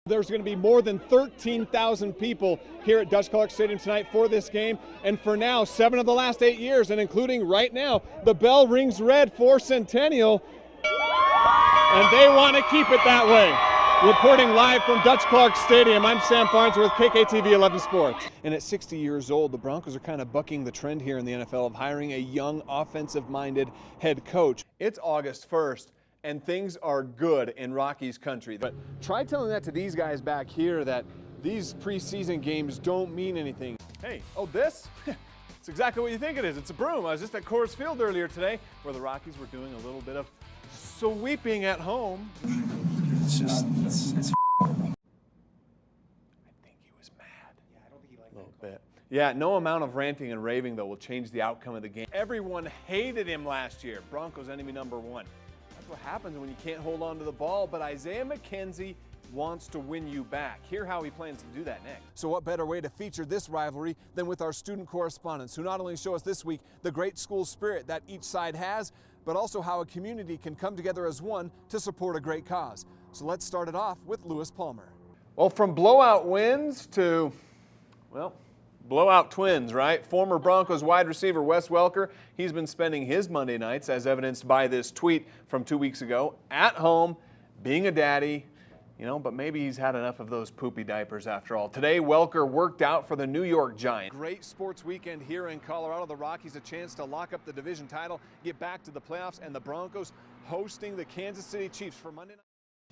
There's going to be more than 13,000 people here at Dutch Clark Stadium tonight for this game. And for now, 7 of the last 8 years, and including right now, the bell rings red for Centennial. And they want to keep it that way. Reporting live from Dutch Clark Stadium, I'm Sam Farnsworth, KKTV 11 Sports. And at 60 years old, the Broncos are kind of bucking the trend here in the NFL of hiring a young, offensive-minded head coach. It's August 1st. And things are good in Rockies country. But try telling that to these guys back here that these preseason games don't mean anything. Hey, oh this? It's exactly what you think it is. It's a broom. I was just at Coors Field earlier today where the Rockies were doing a little bit of sweeping at home. It's horrible. I think he was mad. Yeah, I don't think he liked that. A little bit. Yeah, no amount of ranting and raving, though, will change the outcome of the game. Everyone hated him last year. Broncos enemy number 1. What happens when you can't hold on to the ball, but Isaiah McKenzie wants to win you back. Hear how he plans to do that next. So what better way to feature this rivalry than with our student correspondents who not only show us this week the great school spirit that each side has, but also how a community can come together as one to support a great cause. So let's start it off with Lewis Palmer. Well, from blowout wins to, well, blowout twins, right? Former Broncos wide receiver Wes Welker, he's been spending his Monday nights, as evidenced by this tweet from 2 weeks ago, at home, being a daddy, you know, but maybe he's had enough of those poopy diapers after all. Today, Welker worked out for the New York Giants. Great sports weekend here in Colorado. The Rockies a chance to lock up the division title, get back to the playoffs, and the Broncos hosting the Kansas City Chiefs for Monday night.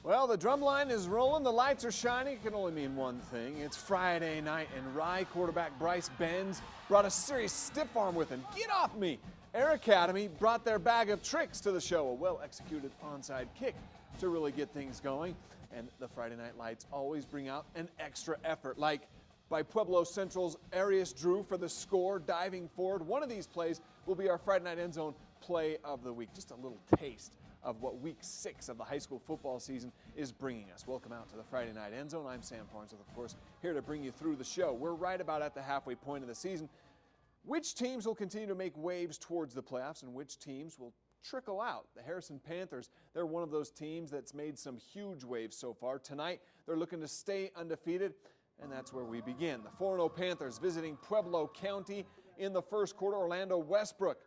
Well, the drum line is rolling, the lights are shining. It can only mean one thing. It's Friday night, and Rye quarterback Bryce Benz brought a serious stiff arm with him. Get off me! Air Academy brought their bag of tricks to the show, a well-executed onside kick to really get things going. And the Friday night lights always bring out an extra effort, like by Pueblo Central's Arias Drew for the score, diving forward. One of these plays will be our Friday night end zone play of the week. Just a little taste of what week 6 of the high school football season is bringing us. Welcome out to the Friday night end zone. I'm Sam Farnsworth, of course, here to bring you through the show. We're right about at the halfway point of the season. Which teams will continue to make waves towards the playoffs and which teams will trickle out? The Harrison Panthers, they're one of those teams that's made some huge waves so far. Tonight, they're looking to stay undefeated, and that's where we begin. The 4-0 Panthers visiting Pueblo County in the first quarter. Orlando Westbrook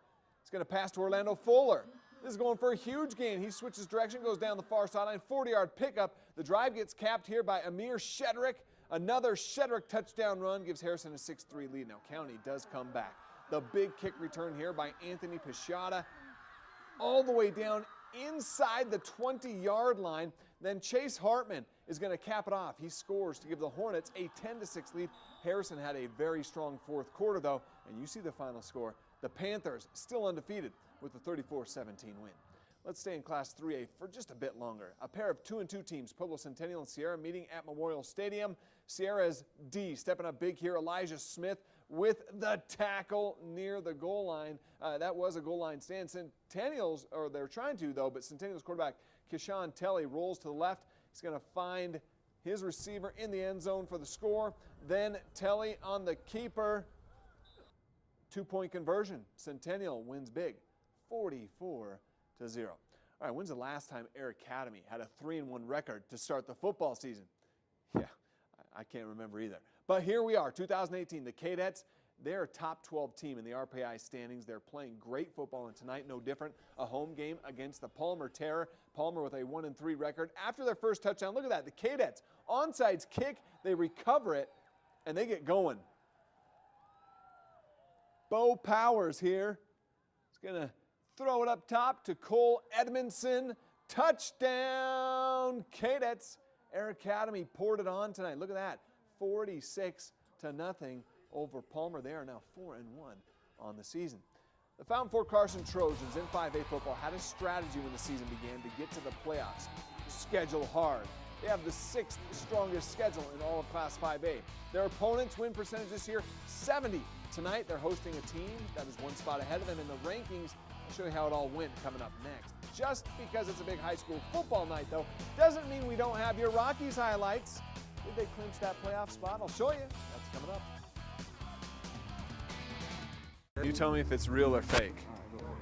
is going to pass to Orlando Fuller. This is going for a huge gain. He switches direction, goes down the far sideline, 40-yard pickup. The drive gets capped here by Amir Shedrick. Another Shedrick touchdown run gives Harrison a 6-3 lead. Now, County does come back. The big kick return here by Anthony Pichata, all the way down inside the 20-yard line. Then Chase Hartman is going to cap it off. He scores to give the Hornets a 10-6 lead. Harrison had a very strong fourth quarter, though, and you see the final score. The Panthers still undefeated with a 34-17 win. Let's stay in Class 3A for just a bit longer. A pair of 2-2 teams, Pueblo Centennial and Sierra, meeting at Memorial Stadium. Sierra's D stepping up big here. Elijah Smith with the tackle near the goal line. That was a goal line stand. Centennials, or they're trying to though, but Centennials quarterback Kishan Telly rolls to the left. He's going to find his receiver in the end zone for the score. Then Telly on the keeper. 2-point conversion. Centennial wins big, 44-0. All right, when's the last time Air Academy had a 3-1 record to start the football season? Yeah, I can't remember either. But here we are, 2018. The Cadets, they're a top 12 team in the RPI standings. They're playing great football, and tonight, no different. A home game against the Palmer Terror. Palmer with a 1-3 record. After their first touchdown, look at that. The Cadets, onside kick, they recover it, and they get going. Bo Powers here. He's going to throw it up top to Cole Edmondson. Touchdown, Cadets. Air Academy poured it on tonight. Look at that, 46-0 over Palmer. They are now 4-1 on the season. The Fountain Fort Carson Trojans in 5A football had a strategy when the season began to get to the playoffs. Schedule hard. They have the 6th strongest schedule in all of Class 5A. Their opponents' win percentage this year, 70. Tonight, they're hosting a team that is one spot ahead of them in the rankings. I'll show you how it all went coming up next. Just because it's a big high school football night, though, doesn't mean we don't have your Rockies highlights. Did they clinch that playoff spot? I'll show you. That's coming up. You tell me if it's real or fake.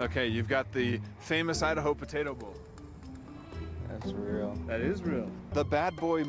Okay, you've got the famous Idaho Potato Bowl. That's real. That is real. The bad boy